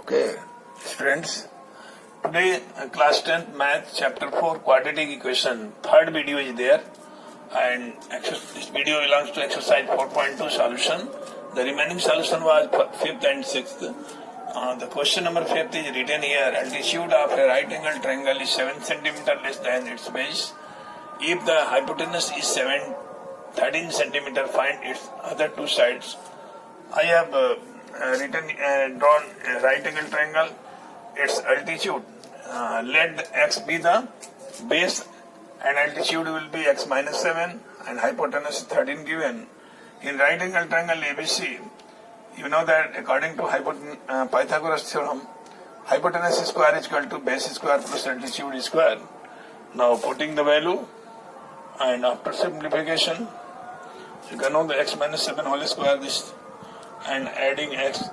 Okay, students. Today, class 10th math chapter 4 quadratic equation. Third video is there, and this video belongs to exercise 4.2 solution. The remaining solution was 5th and 6th. The question number 5th is written here. Altitude of a right angle triangle is 7 cm less than its base. If the hypotenuse is 13 cm, find its other two sides. I have drawn a right angle triangle. Its altitude, let x be the base and altitude will be x minus 7 and hypotenuse 13 given. In right angle triangle ABC, you know that according to Pythagoras theorem, hypotenuse square is equal to base square plus altitude square. Now putting the value and after simplification, you can know the x minus 7 whole square this and adding x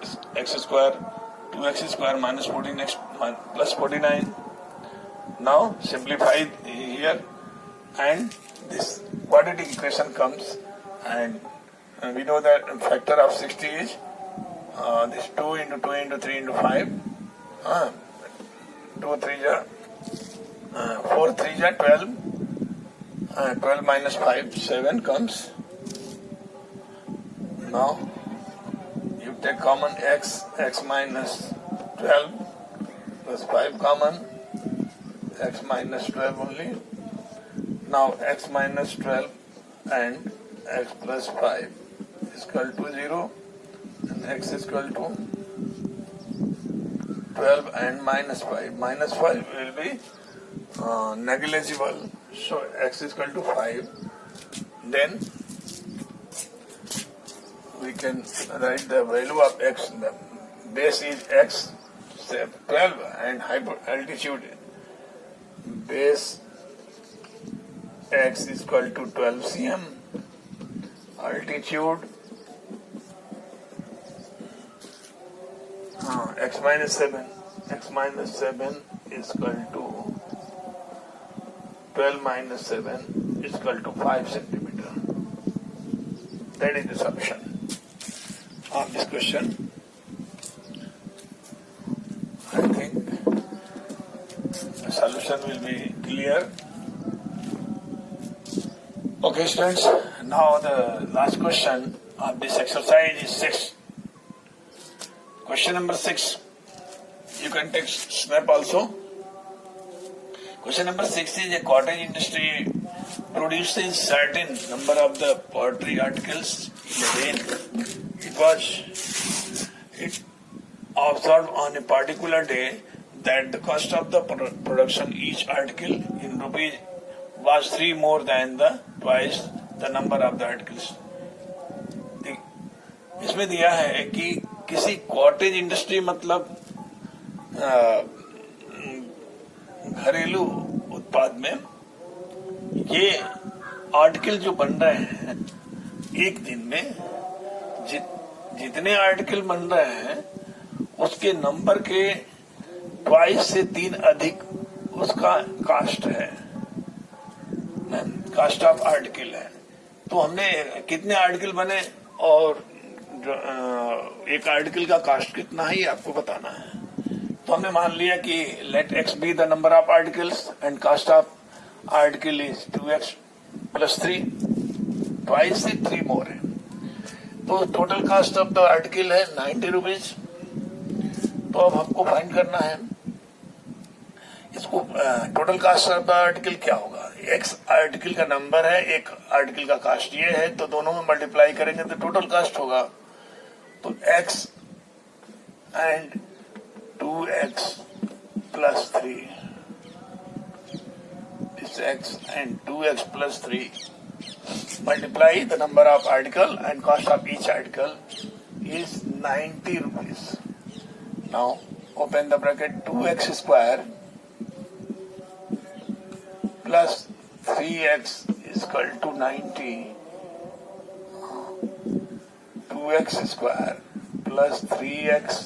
square 2x square minus 14x plus 49. Now simplify here and this quadratic equation comes, and we know that factor of 60 is this 2 into 2 into 3 into 5. 2 3 ja 4 3 ja 12. 12 minus 5 7 comes. Now you take common x minus 12 plus 5 common, x minus 12 only. Now x minus 12 and x plus 5 is equal to 0 and x is equal to 12 and minus 5. Minus 5 will be negligible, so x is equal to 5. Then we can write the value of x. The base is x 12 and altitude base x is equal to 12 cm. Altitude x minus 7. X minus 7 is equal to 12 minus 7 is equal to 5 centimeter. That is the solution of this question. I think the solution will be clear. Okay, students. Now the last question of this exercise is 6. Question number 6. You can take snap also. Question number 6 is a cottage industry produces certain number of the pottery articles in a rain. It observed on a particular day that the cost of the production each article in rupees was 3 more than twice the number of the articles. इसमें दिया है कि किसी cottage industry मतलब घरेलू उत्पाद में ये आर्टिकल जो बन रहे हैं एक दिन में जितने आर्टिकल बन रहे हैं उसके नंबर के 2 से 3 अधिक उसका कास्ट है, कास्ट ऑफ आर्टिकल है. तो हमने कितने आर्टिकल बने और एक आर्टिकल का कास्ट कितना है ये आपको बताना है. तो हमने मान लिया कि let x be the number of articles and cost of article is 2x plus 3, 2 से 3 मोर है. तो total cost of the article है 90 रुपीज. तो अब हमको फाइंड करना है इसको total cost of the article क्या होगा. एक्स आर्टिकल का नंबर है, एक आर्टिकल का कास्ट ये है, तो दोनों में मल्टीप्लाई करेंगे तो टोटल कास्ट होगा. तो x and 2x plus 3. This x and 2x plus 3. Multiply the number of article and cost of each article is 90 rupees. Now open the bracket. 2x square plus 3x is equal to 90. 2x square plus 3x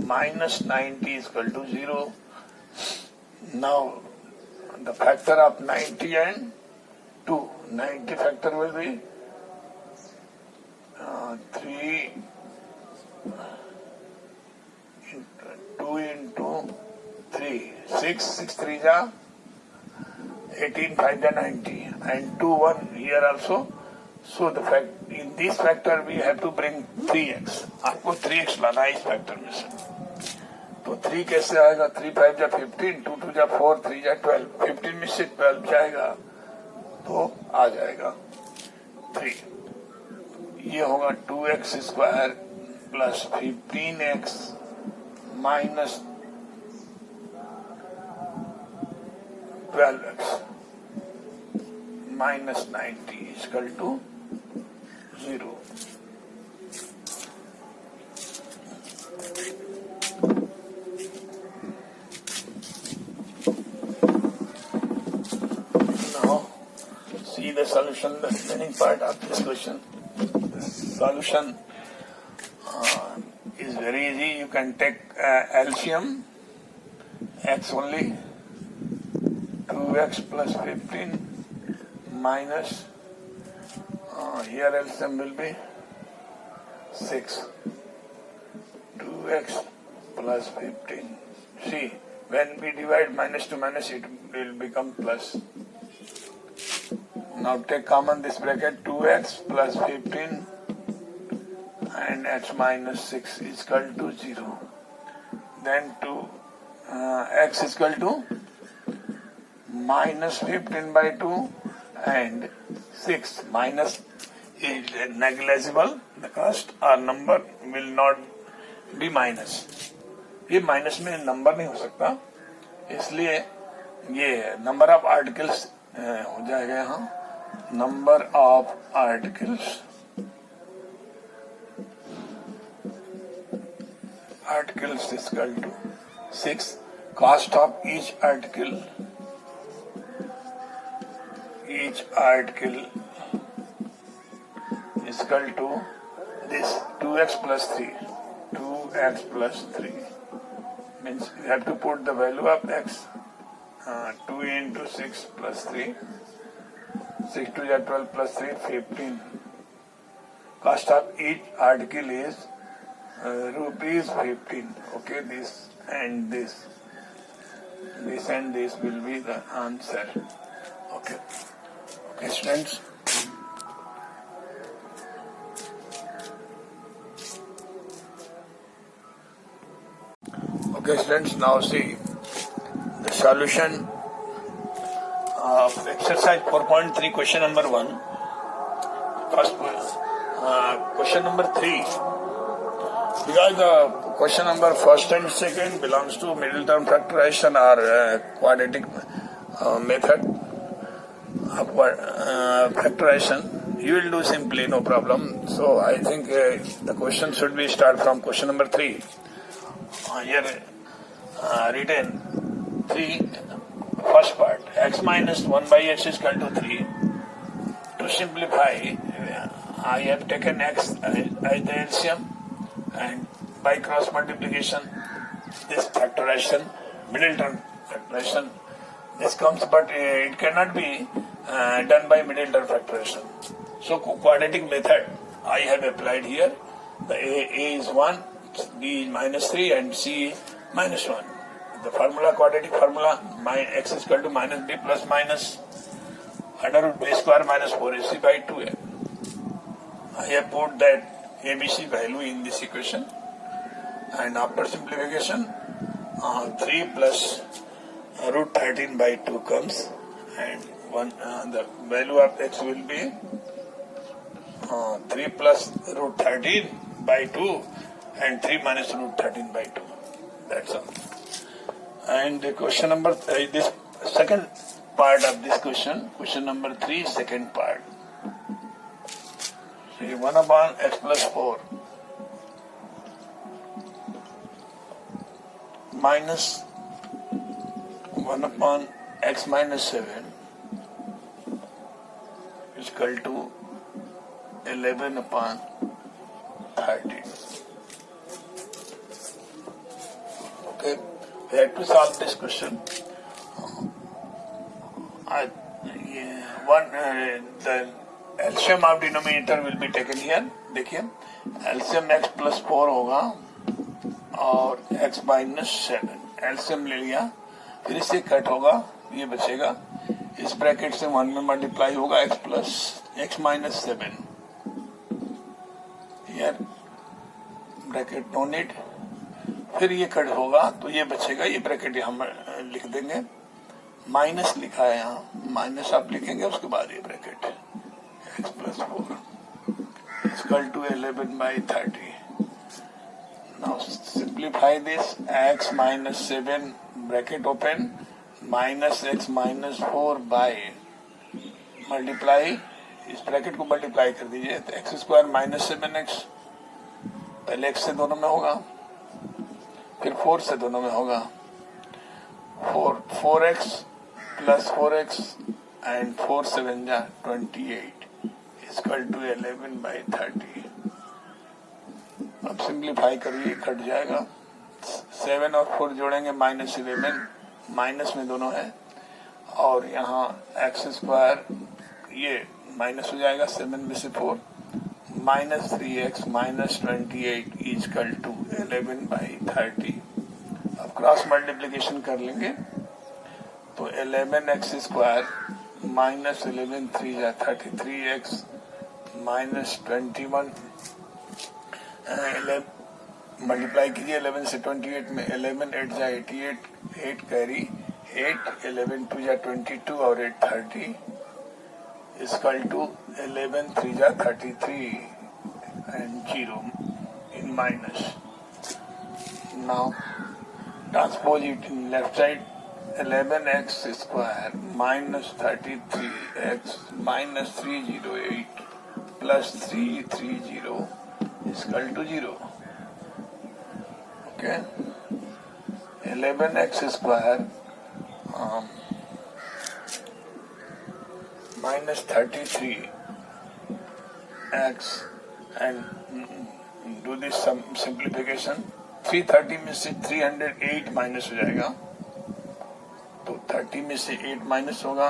minus 90 is equal to 0. Now the factor of 90 and 2. 90 factor will be 3 2 3, 6 3 ja 18, 5 ja 90, and 2 1 here also. So the fact in this factor we have to bring 3x. आपको 3x लाना है इस factor में से. तो 3 कैसे आएगा? 3 5 जा 15, 2 2 जा 4, 3 जा 12, 15 में से 12 जाएगा तो आ जाएगा 3. ये होगा 2x square plus 15x minus 12x minus 90 is equal to 0. Now, see the solution, the remaining part of this question. The solution is very easy. You can take LCM, x only, 2x plus 15 minus, here LCM will be 6, 2x plus 15. See, when we divide minus to minus, it will become plus. Now take common this bracket, 2x plus 15 and x minus 6 is equal to 0. Then x is equal to minus 15 by 2 and 6. Minus is negligible. The cost or number will not be minus. ये minus में number नहीं हो सकता, इसलिए ये number of articles हो जाएगा यहाँ. Number of articles is equal to 6. Cost of each article is equal to this 2x plus 3. 2x plus 3 means you have to put the value of x. 2 into 6 plus 3. 6 to 12 plus 3, 15. Cost of each article is rupees 15. Okay, this and this. This and this will be the answer. Okay. Okay, students. Okay, students, now see the solution of exercise 4.3, question number 1. First, question number 3. Because the question number first and second belongs to middle term factorization or quadratic method of factorization, you will do simply, no problem. So I think the question should be start from question number 3. Here written 3, first part, x minus 1 by x is equal to 3. To simplify, I have taken x as the LCM, and by cross multiplication, this factorization, middle term factorization, this comes, but it cannot be done by middle term factorization. So quadratic method I have applied here. The A is 1, B is minus 3, and C is minus 1. The formula, quadratic formula, x is equal to minus b plus minus under root b square minus 4ac by 2a. I have put that ABC value in this equation, and after simplification, 3 plus root 13 by 2 comes, and the value of x will be 3 plus root 13 by 2 and 3 minus root 13 by 2. That's all. And the question number, this second part of this question number 3, second part. See, 1 upon x plus 4 minus 1 upon x minus 7 is equal to 11 upon 13. Okay, we have to solve this question. The LCM of denominator will be taken here. देखिए, LCM x plus 4 होगा और x minus 7. LCM ले लिया, फिर इससे cut होगा, ये बचेगा, इस ब्रैकेट से 1 में मल्टीप्लाई होगा x प्लस x माइनस 7, यार ब्रैकेट नो नीड, फिर ये कट होगा तो ये बचेगा, ये ब्रैकेट हम लिख देंगे, माइनस लिखा है यहाँ, माइनस आप लिखेंगे, उसके बाद ये bracket x plus 4 equal to 11/30. Now simplify this, x minus 7 bracket open minus x minus 4 by multiply, इस ब्रैकेट को मल्टीप्लाई कर दीजिए तो एक्स स्क्वायर माइनस 7x, पहले x से दोनों में होगा, फिर 4 से दोनों में होगा, 4x प्लस 4x एंड 4 7 जा 28 इक्वल टू 11/30. अब सिंप्लीफाई करिए, कट जाएगा, 7 और 4 जोड़ेंगे -11, माइनस में दोनों है, और यहाँ एक्स स्क्वायर ये माइनस हो जाएगा 7 में से 4, -3x माइनस 28 इक्वल टू 11/30. अब क्रॉस मल्टीप्लीकेशन कर लेंगे तो 11x स्क्वायर माइनस 11 3 जा 33x माइनस 21, मल्टीप्लाई कीजिए 11 से 28 में, 11 8 जा 88, 8 कैरी 8, 11 2 जा 22 और 8 30 इक्वल टू 11 3 जा 33 and 0 in minus. Now transpose it in left side, 11x square minus 33x minus 308 plus 330 equal to 0. Okay, 11x square minus 33x and do this some simplification. 330 में से 308 minus हो जाएगा, तो 30 में से 8 माइनस होगा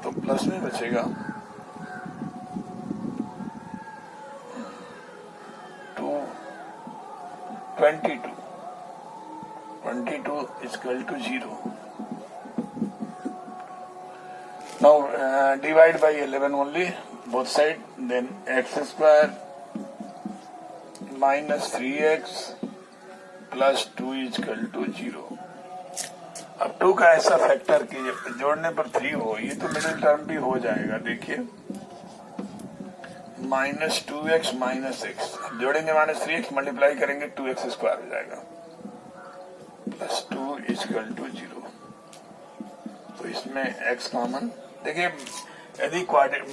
तो प्लस में बचेगा 22 equal to 0. Now divide by 11 only, both side, then x square minus 3x plus 2 equal to 0. अब 2 का ऐसा फैक्टर कि जोड़ने पर 3 हो, ये तो मिडिल टर्म भी हो जाएगा, देखिए माइनस 2x माइनस x, जोड़ेंगे -3x, मल्टीप्लाई करेंगे 2x स्क्वायर हो जाएगा प्लस 2 इक्वल टू 0. तो इसमें x कॉमन, देखिए यदि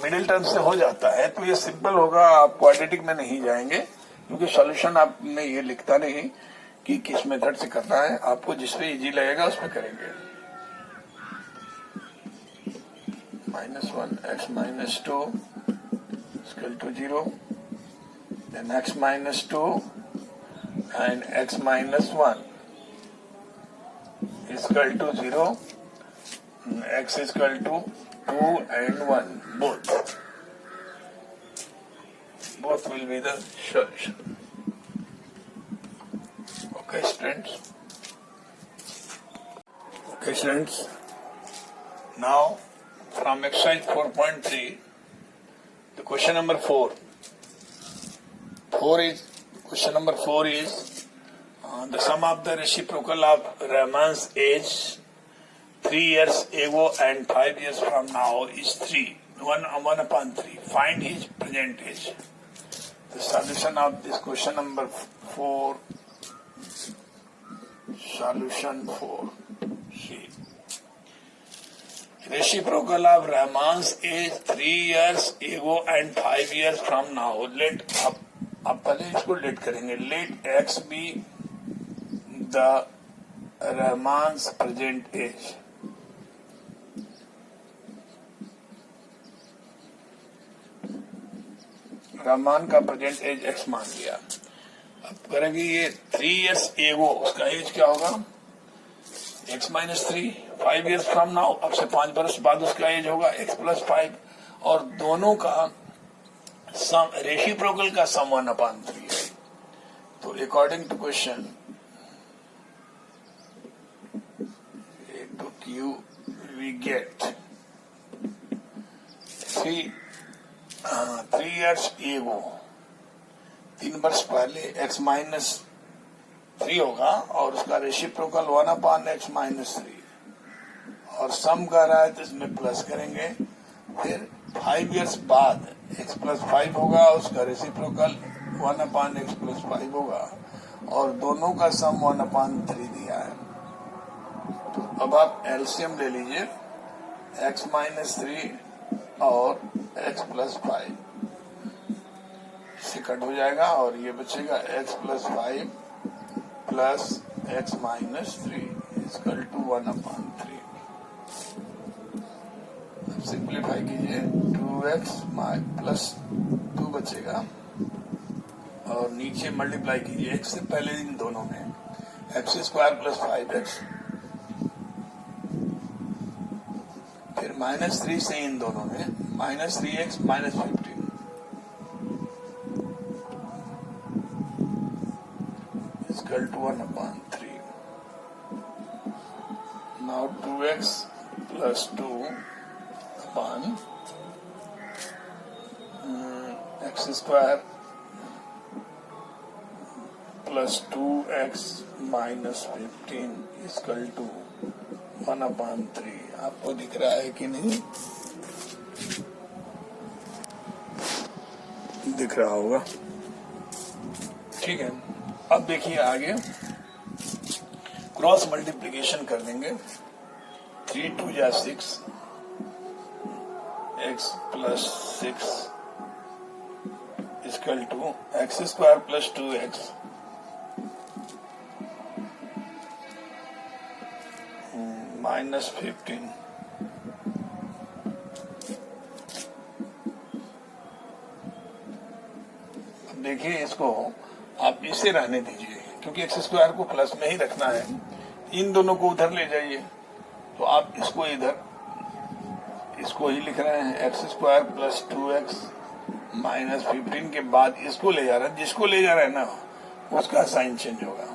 मिडिल टर्म से हो जाता है तो ये सिंपल होगा, आप क्वाड्रेटिक में नहीं जाएंगे क्योंकि सॉल्यूशन आपने ये लिखता नहीं कि किस मेथड से करना है, आपको जिसमें इजी लगेगा उसमें करेंगे. -1 x minus 2 equal to 0, then x minus 2 and x minus 1 is equal to 0, x is equal to 2 and 1, both will be the solution. Okay students, now from exercise 4.3, the question number 4 is the sum of the reciprocal of Rahman's age 3 years ago and 5 years from now is 1/3. Find his present age. The solution of this question number 4. Solution 4. See. Reciprocal of Rahman's age 3 years ago and 5 years from now. Let आप पहले इसको late करेंगे. Let x be the Rahman's present age. Rahman का present as x मान लिया. अब करेंगे ये 3 years एगो, उसका एज क्या होगा x minus 3, 5 years from now, अब से 5 बरस बाद उसका एज होगा x प्लस 5, और दोनों का सम, रेसिप्रोकल का सम 1/3 है. तो according to question Q we get 3 years ago, 3 वर्ष पहले x माइनस 3 होगा और उसका रेसिप्रोकल 1/x-3 और सम कर रहा है तो इसमें प्लस करेंगे। फिर 5 इयर्स बाद x प्लस 5 होगा, उसका रेसिप्रोकल 1/x+5 होगा और दोनों का सम 1/3 दिया है। तो अब आप एलसीएम ले लीजिए, x-3 और x+5 से कट हो जाएगा और ये बचेगा x+5 plus x-3 equal to 1/3। अब सिंप्लीफाई कीजिए, 2x प्लस 2 बचेगा और नीचे मल्टीप्लाई कीजिए x से पहले इन दोनों में, x² प्लस 5x, फिर -3 से इन दोनों में -3x -15 equal to 1/3। Now 2x plus 2 upon x² plus 2x minus 15 equal to 1/3। आपको दिख रहा है कि नहीं? दिख रहा होगा, ठीक है। अब देखिए आगे क्रॉस मल्टीप्लिकेशन कर देंगे। 3 2 जा 6, x plus 6 equal to x² plus 2x minus 15। अब देखिए इसको आप इसे रहने दीजिए क्योंकि x² को प्लस में ही रखना है। इन दोनों को उधर ले जाइए, तो आप इसको इधर, इसको ही लिख रहे हैं, x² प्लस 2x माइनस 15 के बाद इसको ले जा रहे हैं, जिसको ले जा रहे हैं ना उसका साइन चेंज होगा।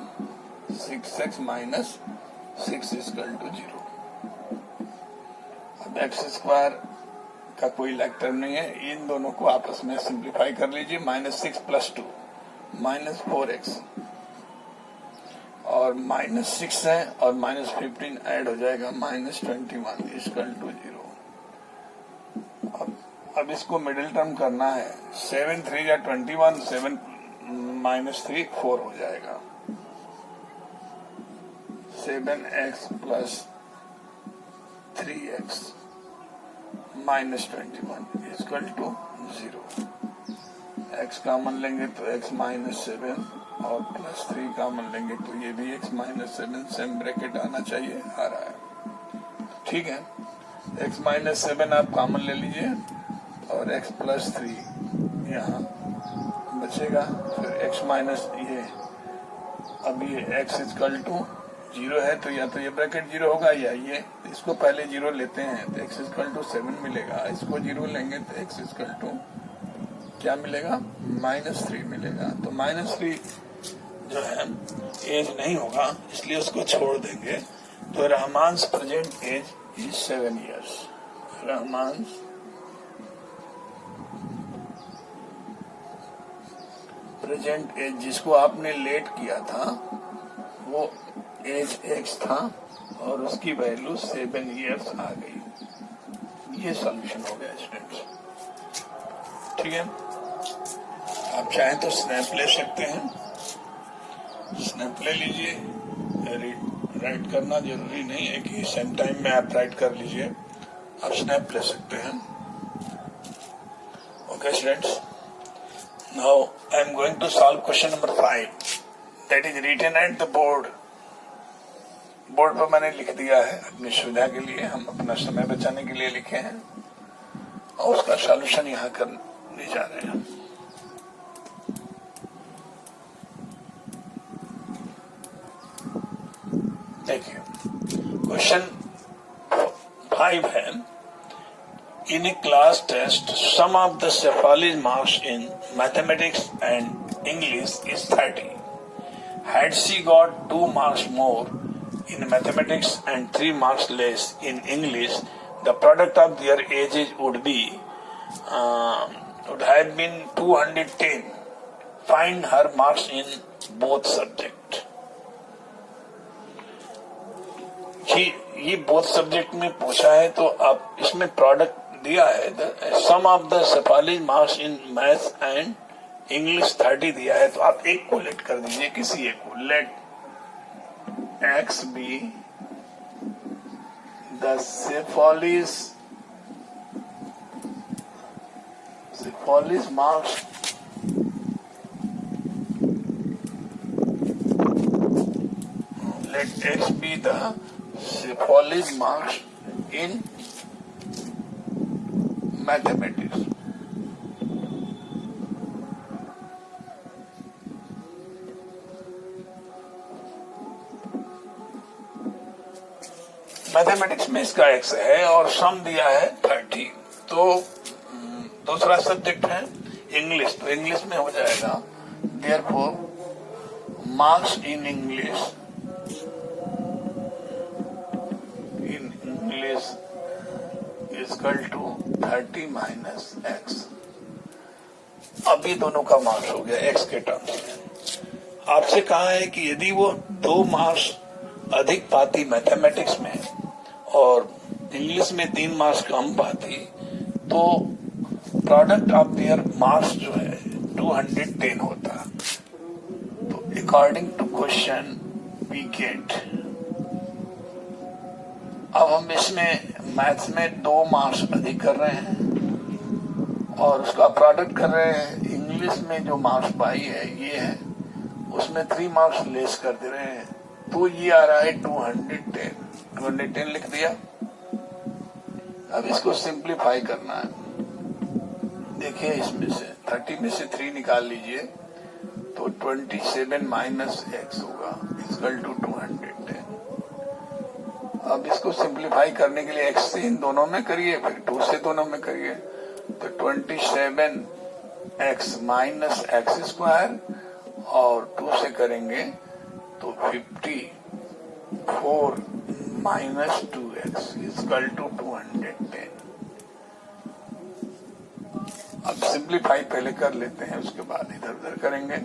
6x minus 6 equal to 0। अब x² का कोई लाइक टर्म नहीं है, इन दोनों को आपस में सिंप्लीफाई कर लीजिए। -6 प्लस 2 -4x और -6 है और -15 ऐड हो जाएगा, -21 इक्वल टू 0। अब इसको मिडिल टर्म करना है। 7 3 या 21, 7 -3 4 हो जाएगा। 7x plus 3x minus 21 equal to 0। x common लेंगे तो x -7 और प्लस 3 कॉमन लेंगे तो ये भी x -7 सेम ब्रैकेट आना चाहिए, आ रहा है, ठीक है। x -7 आप कॉमन ले लीजिए और x प्लस 3 यहाँ बचेगा। फिर x माइनस ये, अब ये x इक्वल टू 0 है तो या तो ये ब्रैकेट 0 होगा या ये, इसको पहले 0 लेते हैं तो x इक्वल टू 7 मिलेगा। इसको 0 लेंगे तो x इक्वल टू क्या मिलेगा? -3 मिलेगा। तो -3 जो है एज नहीं होगा, इसलिए उसको छोड़ देंगे। तो Rahman's present age is 7 years। Rahman's present age, जिसको आपने लेट किया था वो एज x था और उसकी वैल्यू 7 years आ गई। ये सॉल्यूशन हो गया स्टूडेंट्स, ठीक है। आप चाहें तो स्नैप ले सकते हैं, स्नैप ले लीजिए। राइट करना जरूरी नहीं है कि सेम टाइम में आप राइट कर लीजिए, आप स्नैप ले सकते हैं। Okay students, now I am going to solve question number 5 that is written at the board. Board पर मैंने लिख दिया है अपनी सुविधा के लिए, हम अपना समय बचाने के लिए लिखे हैं और उसका सॉल्यूशन यहाँ करने जा रहे हैं। देखिए क्वेश्चन 5 है, in a class test sum of the Shefali's marks in mathematics and English is 30. Had she got 2 marks more in mathematics and 3 marks less in English, the product of their ages would have been 210. Find her marks in both subject. ये both subject में पूछा है, तो आप इसमें product दिया है, sum of the Shefali's marks in maths and English 30 दिया है, तो आप एक को लेट कर दीजिए, किसी एक को। Let x be the Shefali's marks let x be the Cephalic marks in mathematics. Mathematics में इसका x है और सम दिया है 30। तो दूसरा सब्जेक्ट है इंग्लिश, तो इंग्लिश में हो जाएगा therefore marks in English is equal to 30 minus x। अभी दोनों का मार्क्स हो गया x के टर्म्स में। आपसे कहा है कि यदि वो 2 मार्क्स अधिक पाती मैथमेटिक्स में और इंग्लिश में 3 मार्क्स कम पाती, तो प्रोडक्ट ऑफ देयर मार्क्स जो है 210 होता। तो according to question we get, अब हम इसमें मैथ्स में 2 मार्क्स अधिक कर रहे हैं और उसका प्रोडक्ट कर रहे हैं। इंग्लिश में जो मार्क्स पाई है ये है, उसमें 3 मार्क्स लेस कर दे रहे हैं, तो ये आ रहा है 210 लिख दिया। अब इसको सिंप्लीफाई करना है। देखिए इसमें से 30 में से 3 निकाल लीजिए, तो 27 माइनस एक्स होगा इक्वल टू 210। अब इसको सिंप्लीफाई करने के लिए x से इन दोनों में करिए, फिर 2 से दोनों में करिए, तो 27x माइनस एक्स स्क्वायर और 2 से करेंगे तो 54 माइनस 2x इक्वल टू 210। अब सिंप्लीफाई पहले कर लेते हैं, उसके बाद इधर उधर करेंगे।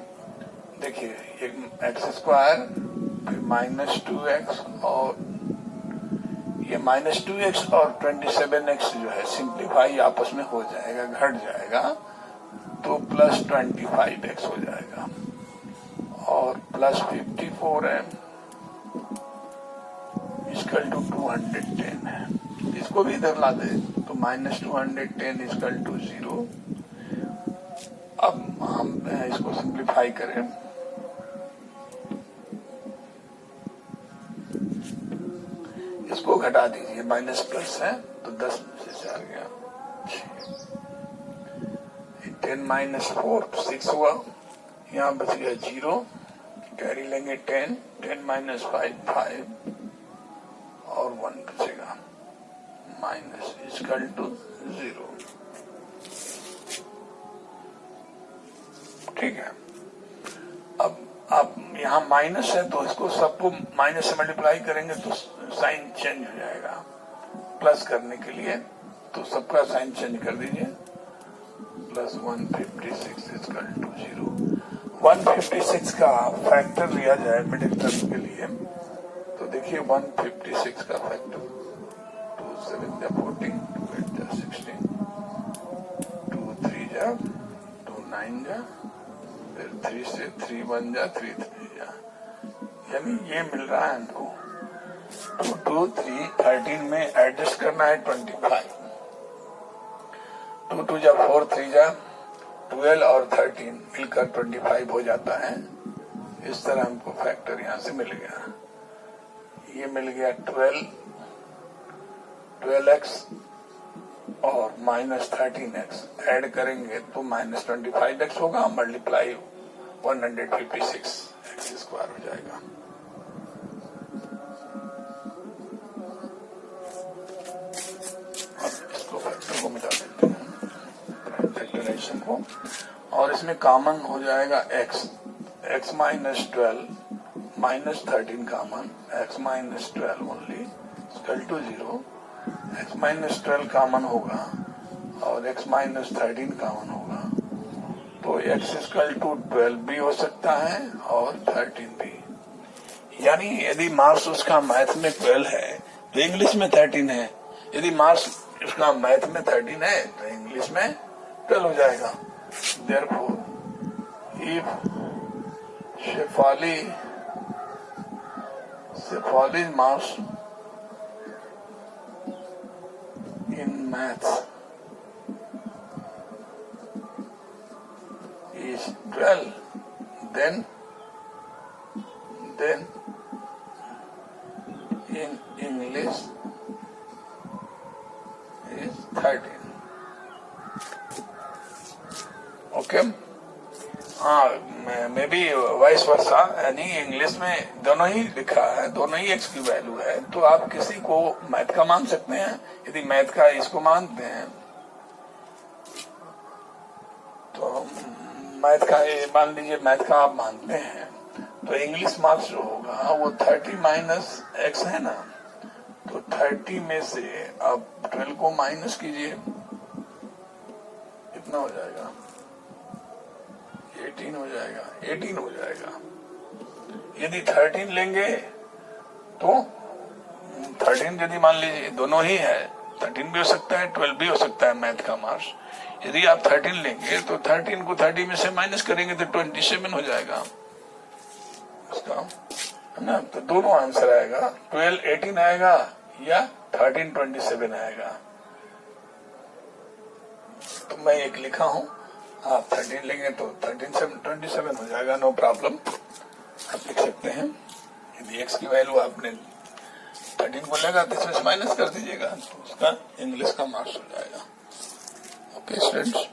देखिए एक एक्स स्क्वायर फिर माइनस 2x और ये माइनस 2x और 27x जो है सिंप्लीफाई आपस में हो जाएगा, घट जाएगा, तो प्लस 25x हो जाएगा और प्लस 54 है इक्वल टू 210 है। इसको भी इधर ला दे तो माइनस 210 इक्वल टू 0। अब हम इसको सिंप्लीफाई करें, इसको घटा दीजिए, माइनस प्लस है तो 10 से 4 गया, 10 माइनस 4 6 हुआ, यहाँ बच गया 0, कैरी लेंगे 10 माइनस 5 5 और 1 बचेगा माइनस इक्वल टू 0। ठीक है। अब आप यहाँ माइनस है तो इसको सबको माइनस से मल्टीप्लाई करेंगे तो साइन चेंज हो जाएगा। प्लस करने के लिए तो सबका साइन चेंज कर दीजिए, प्लस 156 इक्वल टू 0। 156 का फैक्टर लिया जाए मिडिल टर्म के लिए, तो देखिए 156 का फैक्टर 2 7 जा 14, 2 8 जा 16, 2 3 जा 2 9 जा, फिर 3 से 3 1 जा 3 3 जा, यानी ये मिल रहा है हमको 2 2 3 13 में एडजस्ट करना है 25, 2 2 जा 4 3 जा 12 और 13 मिलकर 25 हो जाता है। इस तरह हमको फैक्टर यहाँ से मिल गया, ये मिल गया 12x और माइनस 13x ऐड करेंगे तो माइनस 25x होगा, मल्टीप्लाई 156 एक्स स्क्वायर हो जाएगा। इसको फैक्टर को मिटा देते हैं, फैक्टराइजेशन को, और इसमें कॉमन हो जाएगा x minus 12 minus 13 common, x minus 12 only equal to 0. x minus 12 common होगा और x minus 13 कॉमन होगा, तो x इक्वल टू 12 भी हो सकता है और 13 भी। यानी यदि मार्क्स उसका मैथ में 12 है तो इंग्लिश में 13 है, यदि मार्क्स उसका मैथ में 13 है तो इंग्लिश में 12 हो जाएगा। Therefore, if Shefali's marks in maths is 12, then in English is 13. Okay? हाँ, मे बी वाइस वर्सा, यानी इंग्लिश में दोनों ही लिखा है, दोनों ही एक्स की वैल्यू है, तो आप किसी को मैथ का मान सकते हैं। यदि मैथ का इसको मानते हैं तो मैथ का मान लीजिए, मैथ का आप मानते हैं तो इंग्लिश मार्क्स जो होगा वो 30 माइनस एक्स है ना, तो 30 में से आप 12 को माइनस कीजिए, कितना हो जाएगा? 18 हो जाएगा, 18 हो जाएगा। यदि 13 लेंगे तो 13 यदि मान लीजिए दोनों ही है, 13 भी हो सकता है 12 भी हो सकता है मैथ का मार्क्स। यदि आप 13 लेंगे तो 13 को 30 में से माइनस करेंगे तो 27 हो जाएगा उसका, है ना। तो दोनों आंसर आएगा, 12 18 आएगा या 13 27 आएगा। तो मैं एक लिखा हूं, आप 13 लेंगे तो 13 से 27 हो जाएगा, नो प्रॉब्लम, आप लिख सकते हैं। यदि एक्स की वैल्यू आपने 13 को लेगा तो इसमें से माइनस कर दीजिएगा, तो उसका इंग्लिश का मार्क्स हो जाएगा। Okay students,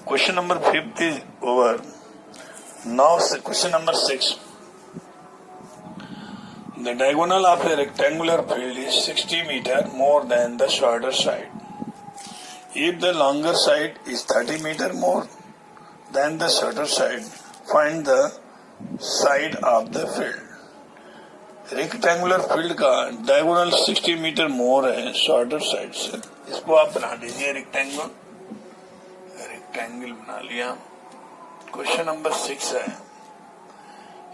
question number 5 is over. Now question number 6. The diagonal of a rectangular field is 60 meter more than the shorter side. If the longer side is 30 meter more than the shorter side, find the side of the field. Rectangular field का diagonal 60 metre मोर है shorter side से। इसको आप बना लीजिए rectangle बना लिया। Question number 6 है,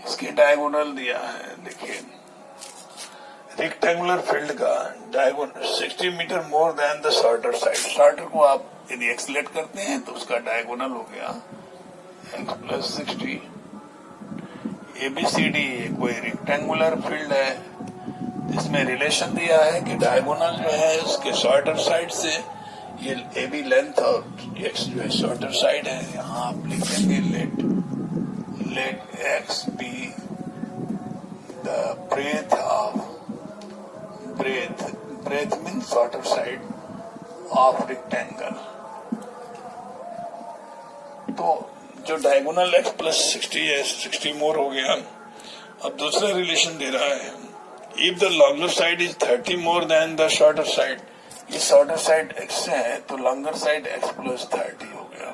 इसके डायगोनल दिया है। देखिए, रेक्टेंगुलर फील्ड का diagonal 60 metre more than the shorter side. Shorter को आप यदि एक्सलेट करते हैं तो उसका डायगोनल हो गया x प्लस 60। ABCD कोई रेक्टेंगुलर फील्ड है जिसमें रिलेशन दिया है कि डायगोनल जो है उसके शॉर्टर साइड से, ये AB लेंथ और x जो है शॉर्टर साइड है। यहाँ आप लिख देंगे let x be the breadth means shorter side of rectangle। तो जो डायगोनल x प्लस 60 है, 60 मोर हो गया। अब दूसरा रिलेशन दे रहा है, if the longer side is 30 more than the shorter side. ये शॉर्टर साइड x से है तो लॉन्गर साइड x प्लस 30 हो गया।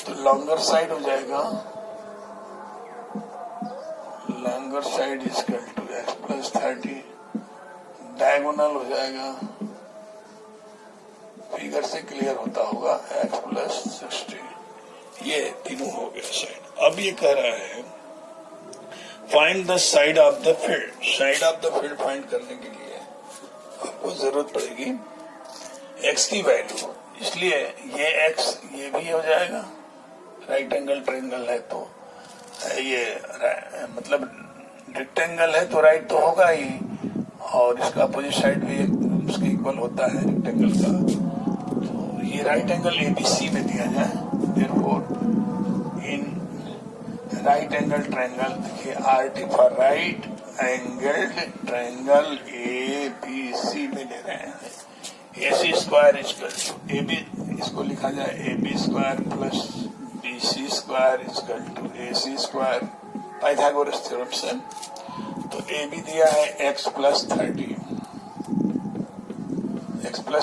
तो लॉन्गर साइड हो जाएगा, longer side is equal to x plus 30, diagonal हो जाएगा, फिगर से क्लियर होता होगा, x प्लस 60। ये तीनों हो गया साइड। अब ये कह रहा है find the side of the field. Side of the field find करने के लिए आपको जरूरत पड़ेगी x की वैल्यू, इसलिए ये x ये भी हो जाएगा, राइट एंगल ट्रायंगल है तो ये मतलब रेक्टेंगल है तो राइट तो होगा ही, और इसका अपोजिट साइड भी उसके इक्वल होता है रेक्टेंगल का। तो ये राइट एंगल ABC में दिया जाए, therefore in right angle triangle, देखिए RT for right angled triangle ABC में ले रहे हैं। AC square equal to AB, इसको लिखा जाए AB square plus BC square equal to AC square, Pythagoras theorem से। तो AB दिया है x plus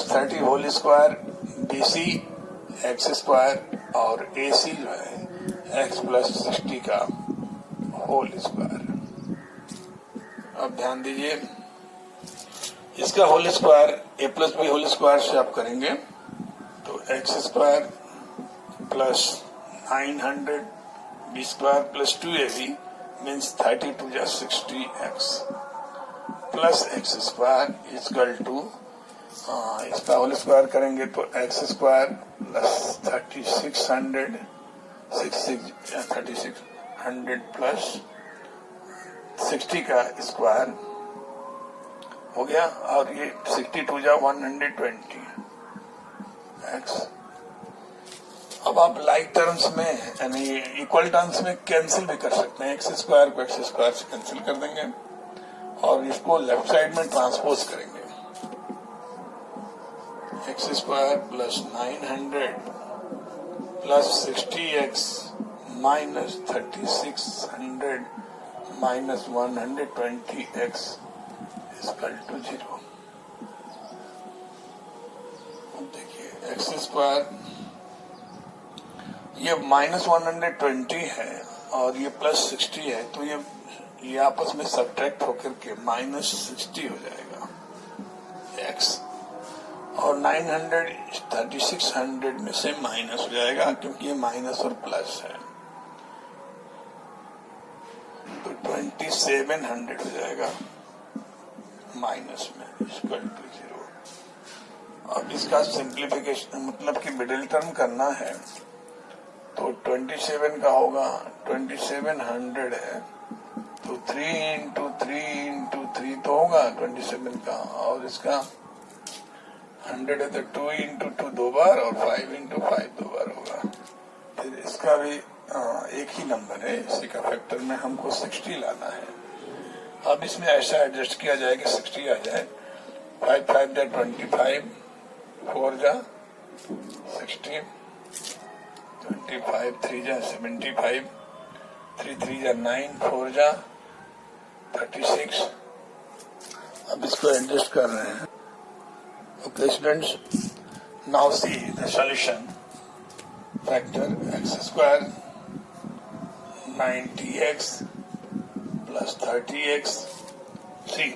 30 whole square, BC x square और AC जो है x प्लस 60 का होल स्क्वायर। अब ध्यान दीजिए, इसका whole square a plus b whole square से आप करेंगे तो x square plus 900 b square plus 2ab means 32 जा 60x plus x square equal to इसका होल स्क्वायर करेंगे तो एक्स स्क्वायर प्लस 3600 प्लस 60 का स्क्वायर हो गया और ये 62 जा 120 एक्स। अब आप लाइक टर्म्स में यानी इक्वल टर्म्स में कैंसिल भी कर सकते हैं, एक्स स्क्वायर को एक्स स्क्वायर से कैंसिल कर देंगे और इसको लेफ्ट साइड में ट्रांसपोज करेंगे। X square plus 900 plus 60x minus 3600 minus 120x equal to 0। देखिए एक्स स्क्वायर ये माइनस 120 है और ये प्लस 60 है तो ये आपस में सब्ट्रैक्ट होकर के माइनस 60 हो जाएगा x और 900 3600 में से माइनस हो जाएगा क्योंकि ये माइनस और प्लस है तो 2700 हो जाएगा माइनस में इक्वल टू 0। अब इसका सिंप्लीफिकेशन मतलब कि मिडिल टर्म करना है तो 27 का होगा 2700 है तो 3 इंटू 3 तो होगा 27 का और इसका 100 है तो 2 इंटू 2 दो बार और 5 इंटू 5 दो बार होगा। फिर इसका भी एक ही नंबर है, इसी का फैक्टर में हमको 60 लाना है। अब इसमें ऐसा एडजस्ट किया जाए कि 60 आ जाए 5 5 जा 25 4 जा 60 25 3 जा 75 3 3 जा 9 4 जा 36। अब इसको एडजस्ट कर रहे हैं। Okay students, now see the solution. Factor x square 90x plus 30x. See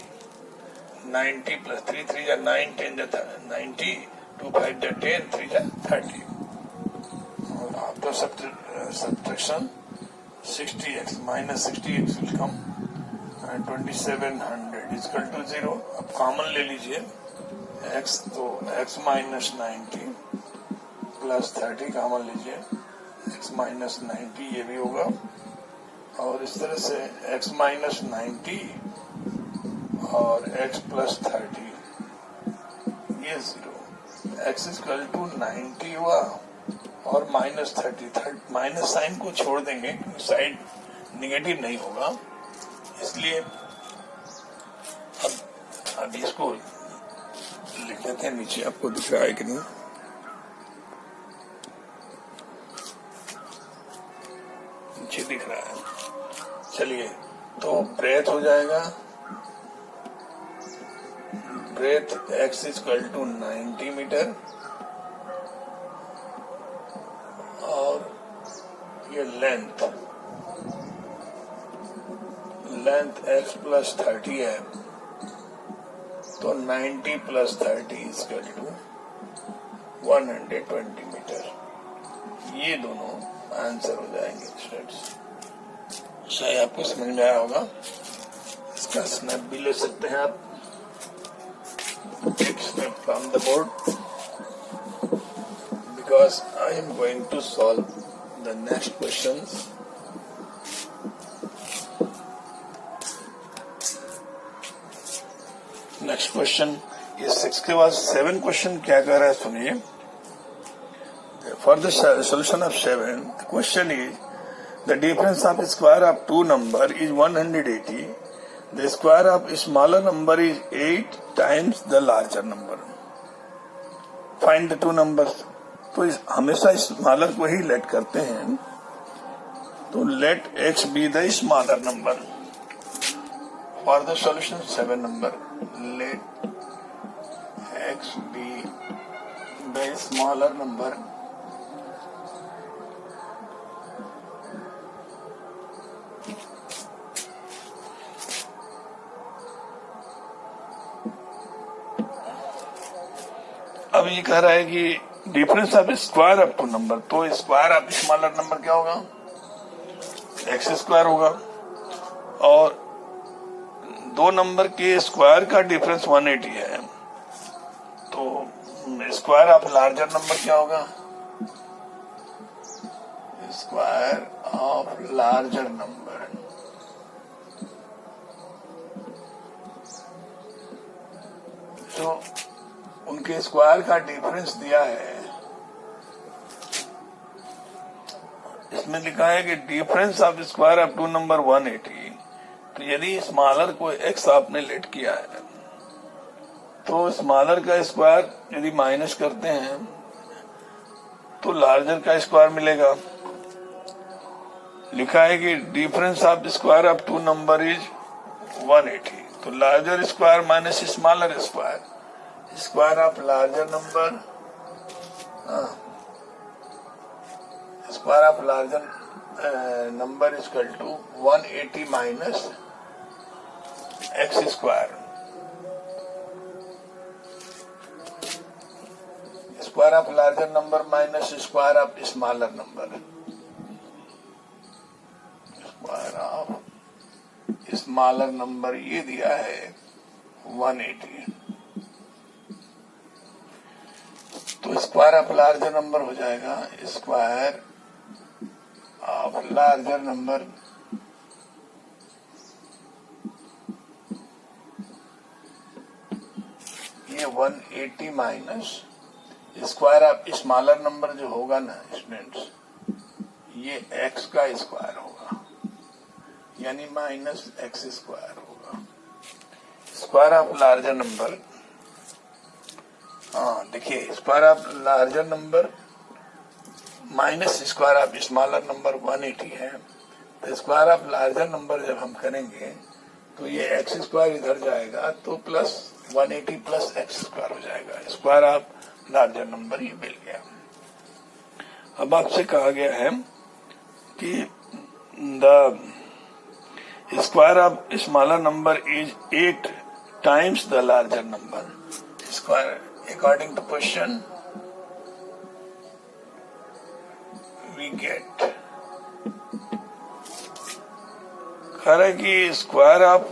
90 plus 3 3 ja 9 10 ja 90 2 5 ja 10 3 ja 30. After subtraction 60x minus 60x will come and 2700 is equal to 0. अब कॉमन ले लीजिए x तो x minus 90 plus 30 common लीजिए x minus 90 ये भी होगा और इस तरह से x माइनस 90 और x प्लस 30 ये 0 x इक्वल टू 90 हुआ और माइनस 30 माइनस साइन को छोड़ देंगे क्योंकि साइड निगेटिव नहीं होगा इसलिए अब इसको लिख देते हैं नीचे। आपको दिख रहा है कि नहीं? नीचे दिख रहा है। चलिए तो ब्रेथ हो जाएगा breadth x equal to 90 metre और ये लेंथ x प्लस 30 है तो 90 प्लस 30 इक्वल टू 120 मीटर। ये दोनों आंसर हो जाएंगे स्टूडेंट्स। शायद आपको समझ में आया होगा। इसका स्नैप भी ले सकते हैं आप। Take snap from the board because I am going to solve the next questions. Next question ये 6 के बाद 7 क्वेश्चन क्या कर रहा है सुनिए। For the solution of 7 the question is the difference of square of 2 number is 180 the square of smaller number is 8 times the larger number find the 2 numbers. तो हमेशा स्मॉलर को ही लेट करते हैं तो let x be the smaller number. For the solution 7 number, let x be the smaller number अब ये कह रहा है कि difference of square of two number, तो स्क्वायर ऑफ स्मॉलर नंबर क्या होगा, एक्स स्क्वायर होगा, और दो नंबर के स्क्वायर का डिफरेंस 180 है, तो स्क्वायर ऑफ लार्जर नंबर क्या होगा, स्क्वायर ऑफ लार्जर नंबर। तो उनके स्क्वायर का डिफरेंस दिया है, इसमें लिखा है कि difference of square of two number 180। तो यदि स्मॉलर को एक्स आपने लेट किया है, तो स्मॉलर का स्क्वायर यदि माइनस करते हैं तो लार्जर का स्क्वायर मिलेगा। लिखा है कि difference of square of two number is 180, तो larger square minus smaller square, square of larger number, square of larger number is equal to 180 minus x square, square of larger number minus square of smaller number, square of smaller number ये दिया है 180। तो square of larger number हो जाएगा square of larger number ये 180 minus square of smaller number जो होगा ना स्टूडेंट्स, ये एक्स का स्क्वायर होगा, यानी माइनस एक्स स्क्वायर होगा। स्क्वायर ऑफ लार्जर नंबर, देखिए square of larger number minus square of smaller number 180 है, तो स्क्वायर ऑफ लार्जर नंबर जब हम करेंगे तो ये एक्स स्क्वायर इधर जाएगा, तो प्लस 180 प्लस एक्स स्क्वायर हो जाएगा, स्क्वायर ऑफ लार्जर नंबर ये मिल गया। अब आपसे कहा गया है कि the square of smaller number is 8 times the larger number, square according to question we get, कह रहा है कि square of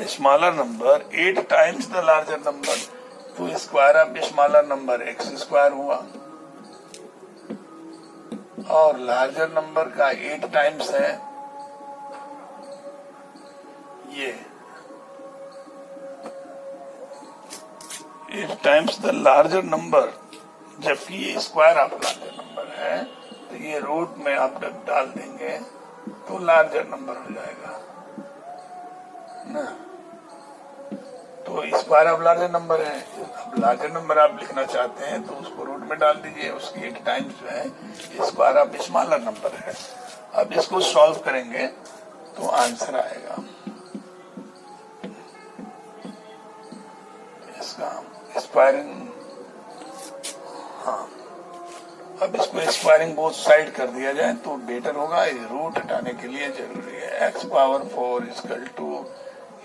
smaller number 8 times the larger number, तो square of smaller number x square हुआ, और लार्जर नंबर का 8 times है ये 8 टाइम्स द लार्जर नंबर, जबकि ये स्क्वायर ऑफ लार्जर नंबर है, तो ये रूट में आप जब डाल देंगे तो लार्जर नंबर हो जाएगा ना। तो स्क्वायर ऑफ लार्जर नंबर है, अब लार्जर नंबर आप लिखना चाहते हैं तो उसको रूट में डाल दीजिए, उसकी 8 टाइम्स जो है स्क्वायर ऑफ स्मॉलर नंबर है। अब इसको सॉल्व करेंगे तो आंसर आएगा इसका स्क्वायरिंग, अब इसको स्क्वायरिंग बोथ साइड कर दिया जाए तो बेटर होगा। ये रूट हटाने के लिए जरूरी है, x पावर 4 इक्वल टू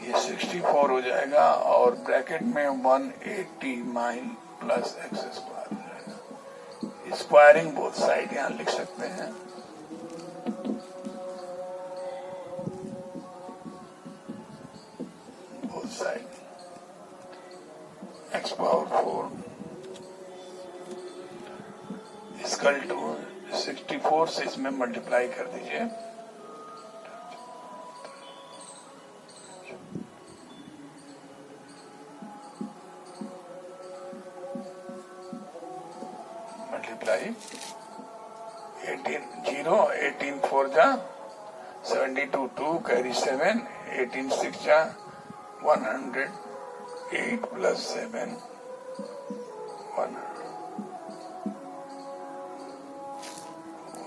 ये 64 हो जाएगा, और ब्रैकेट में 180 माइन प्लस एक्स स्क्वायर हो जाएगा। स्क्वायरिंग बोथ साइड यहां लिख सकते हैं, both side x power 4 equal to 64 से इसमें मल्टीप्लाई कर दीजिए, मल्टीप्लाई 18 0 18 4 जा 72 2 कैरी 7 18 6 जा 108 प्लस 7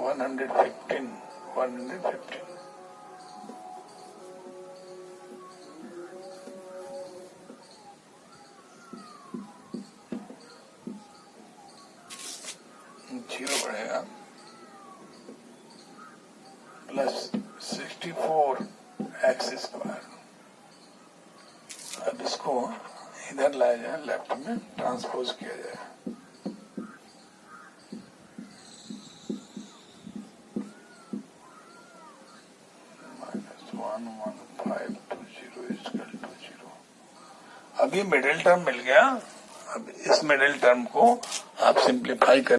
115 115 पड़ेगा प्लस 64x²। अब इसको इधर लाया जाए, लेफ्ट में ट्रांसपोज किया जाए। अब ये मिडिल टर्म मिल गया। अब इस मिडिल टर्म को आप सिंप्लीफाई कर